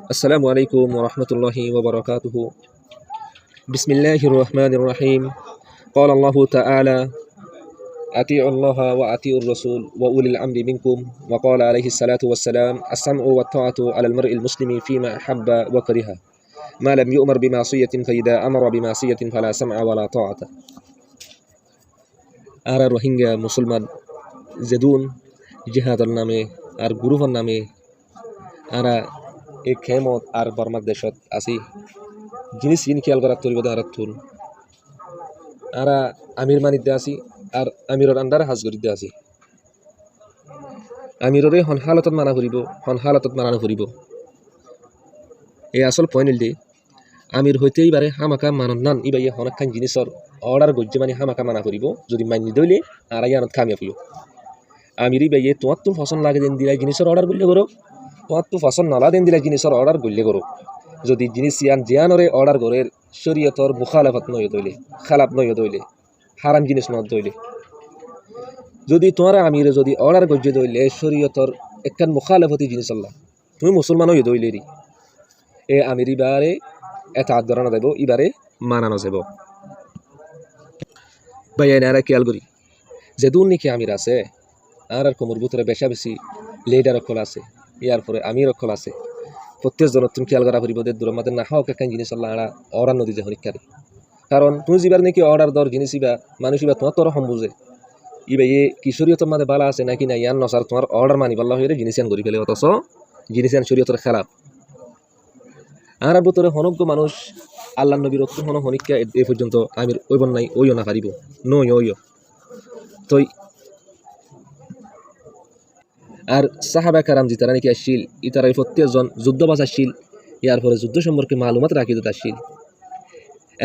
السلام عليكم ورحمة الله وبركاته. بسم الله الرحمن الرحيم. قال الله تعالى: أطيعوا الله وأطيعوا الرسول وأولي الأمر منكم. وقال عليه الصلاة والسلام: السمع والطاعة على المرء المسلم فيما أحب وكره ما لم يؤمر بمعصية، فإذا أمر بمعصية فلا سمع ولا طاعة. আর রোহিঙ্গা মুসলমান জেদুন জিহাদর নামে আর গ্রুপর নামে আরা এই খেমত আর বর্মার দেশত আছি জিনিস ইন খেয়াল করার তরিবদে আর থুল আরা আমির মানিতে আছি আর আমিরর আন্ডারে হাজ করিতে আছি। আমিররে হন হালতত মানা ফুরিব, হন হালতত মানানো ফুরিব। এই আসল পয়েন্ট দি আমির হইতেই বারে হামাকা মানন নান ইবাইয়ে হনখান জিনিসর অর্ডার গজ্জে মানে হামাকা মানা ফুরিব। যদি মানি দইলে আর ইয়ানত খামিয়া ফুরিব। আমিরি বাইয়ে তোমার তো ফসল লাগে দেন দিলাই জিনিসের অর্ডার করলে করো, তোমার তো ফসল নলা দেন দিলাই জিনিসের অর্ডার করলে করো। যদি জিনিস ইয়ান জিয়ানরে অর্ডার করে শরীয়তর মুখালাফত নয় দইলে, খালাপ নয় দইলে, হারাম জিনিস নয় দইলে, যদি তোমার আমিরে যদি অর্ডার গজ্জে দইলে শরীয়তর একখান মুখালাফতি জিনিস আল্লাহ তুমি মুসলমান হয়ে দইলেরি এ আমির ইবারে এত আদরানো দেব, ইবারে মানানো যাব। বাইয়া নারা খেয়াল করি যে দূর নাকি আমির আছে আর কোমর ভিতরে বেশা বেশি লিডার অকল আছে, ইয়ার পরে আমির অকল আছে। প্রত্যেকজনের তুমি খেয়াল করা ফুরিব দূর আমাদের না হোক একখান জিনিস আল্লাহ আড়া অর্ডার নদী যে হরিকারে। কারণ তুমি যাবার নাকি অর্ডার দর জিনিস ইবা মানুষ ইবা তোমার তোর সম্বুঝে ইবা এ কিশোরীয় তোমার বালা আছে নাকি না ইয়ান নসার তোমার অর্ডার মানি পাল্লা হয়ে জিনিস আন করি ফেলে, অথচ জিনিস আন শরীয়তের খেলাপ। আর ভিতরে হনজ্ঞ মানুষ আল্লাহ নবীর অত্য হন হনিকা এ পর্যন্ত আমির ওই বন্যাই ওইও না পারিব নই ওইও তই। আর সাহাবা কারাম যি তারা নাকি আসছিল ইতারা প্রত্যেকজন যুদ্ধবাজ আসছিল, ইয়ার পরে যুদ্ধ সম্পর্কে মালুমাত রাখি দিতে আসছিল।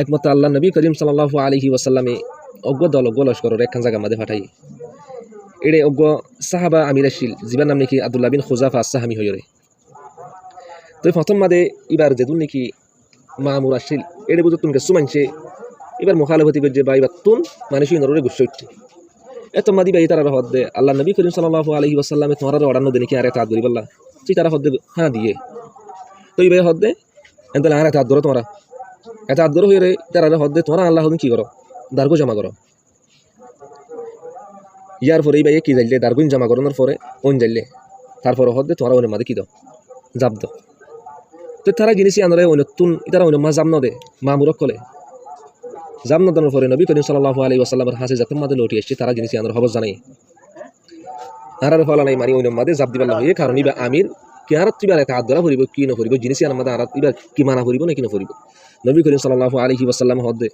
একমাত্র আল্লাহ নবী করিম সাল্লাল্লাহু আলাইহি ওয়াসাল্লামে অজ্ঞ দল অজ্ঞ লস্করের একখান জায়গা মাঝে ফাটাই এড়ে অজ্ঞ সাহাবা আমির আসছিল যিবার নাম নাকি আব্দুল্লাহ বিন খুজাফা আস-সাহামি হইরে। তো প্রথম মাদে এবার যেদুন নাকি মামুর আসছিল এড়ে বুঝত তুমি সুমানছে এবার মুখালফতি করছে বা এবার তুন মানুষই নরে গুচ্ছ উঠছে এত মাদি বাই তারা হদ দে আল্লাহ নবী করিম সাল্লাল্লাহু আলাইহি ওয়াসাল্লামে তোমার অর্ডার নদে নাকি আরে তাদ করি বললা তুই তারা হদ দে হ্যাঁ দিয়ে তো এই ভাই হদ দে এনতালে আরে তাদ ধরো তোমরা এত আদর হয়ে রে তারা হদ দে তোমরা আল্লাহ কি করো দার্গো জমা করো। ইয়ার পরে এই ভাই কি যাইলে দার্গুন জমা করানোর পরে ওন যাইলে তারপরে হদ দে তোমরা ওনের মাদে কি দাও জাপ দাও। তো তারা জিনিসই আনরে অন্যতুন তারা অন্য মা জাম নদে মামুরক কলে জাম নদানোর পরে নবী করিম সাল্লাল্লাহু আলাইহি ওয়াসাল্লামের হাসে যাতে মাদে লটি আসছে তারা জিনিসই আনর খবর জানাই আর ফলা নাই মানি অন্য মাদে জাপ দিবার হয়ে কারণ ইবা আমির কি আর তুই এত আদরা করিব কি না করিব জিনিসই আনার মাদে আর ইবা কি মানা করিব না কি না করিব। নবী করিম সাল্লাল্লাহু আলাইহি ওয়াসাল্লাম হদে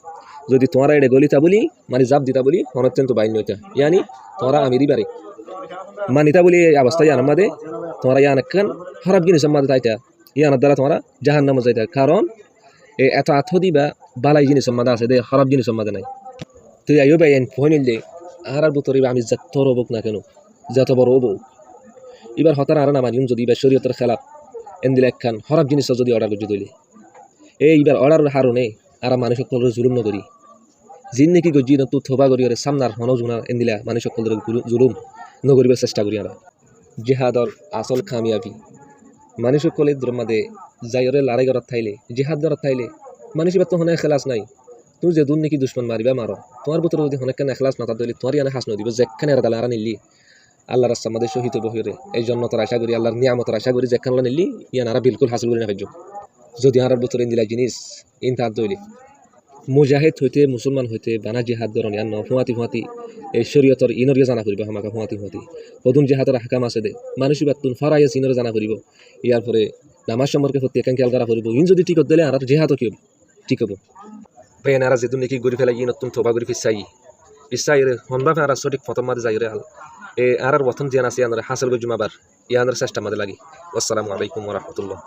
যদি তোমরা এডে গলিতা বলি মানে জাপ দিতা বলি অনত্যন্ত বাইন্য এটা ইয়ানি তোমরা আমিরই বারে মানিতা বলি এই অবস্থায় আনার মাদে তোমরা ইয়ান একখান খারাপ জিনিস মাদে তাইটা ইয়ানার দ্বারা তোমরা জাহান্নামে যাইতা। কারণ এই এত আথদি বা বালাই জিনিস মাদে আছে দে খারাপ জিনিস মাদে নাই। তুই আইও ভাই ফোন নিলে আর ভিতরে আমি যত রবক না কেন যত বড় হবো এবার হতার আর না মানিম যদি এবার শরীয়তের খেলাপ এন দিলে একখান খারাপ জিনিস যদি অর্ডার করতে দিলে এইবার অর্ডারের হারণে আর মানুষ সকলের জুলুম নকরি জিন নাকি গজি তো থবা করি ওরে সামনার হনজুনা এন দিলা মানুষ সকলের জুলুম নকরিবার চেষ্টা করি। আর জিহাদর আসল কামিয়াবি মানুষ সকলের মাদে যাইরে লড়াই করার থাইলে জিহাদ করার থাইলে মানুষ এবার তো হনে খেলাস নাই তুমি যে দূর নাকি দুশ্মন মারিবা মারো তোমার ভিতরে যদি অনেকখানে এখলাস না দিলে তোমার ইয়ানে হাস নদিব যেখানে আর দালা আর নিলি আল্লাহ রাস্তা আমাদের শহীদ বহিরে এই জন্য তোর আশা করি আল্লাহর নিয়ামতের আশা করি যেখানে নিলি ইয়ান আর বিলকুল হাসিল করে না ভাজ্য। যদি আর ভিতরে দিলা জিনিস ইন তার দইলে মুজাহিদ হইতে মুসলমান হইতে বানা জিহাদ ধরন ইয়ান ফুয়াতি ফুয়াতি এই শরীয়তর ইনরিয়া জানা করিব আমাকে ফুয়াতি ফুয়াতি পদুন জিহাদের হাকাম আছে দে মানুষ বাতুন ফারাইয়া ইনরে জানা করিব। ইয়ার পরে নামাজ সম্পর্কে প্রতি একান খেয়াল করা করিব ইন যদি ঠিক দিলে আর জিহাদও কি ঠিক হব। ভাই এনারা যেদিন নাকি গড়ি ফেলাই নতুন থবা গড়ি পিসাই রে হনবা আর সঠিক প্রথম মাঝে যাই রে হাল এ আর প্রথম জিয়ান আছে হাসিল গজুমাবার ইয়ানের চেষ্টা মাঝে লাগি। আসসালামু আলাইকুম ওয়া রাহমাতুল্লাহ।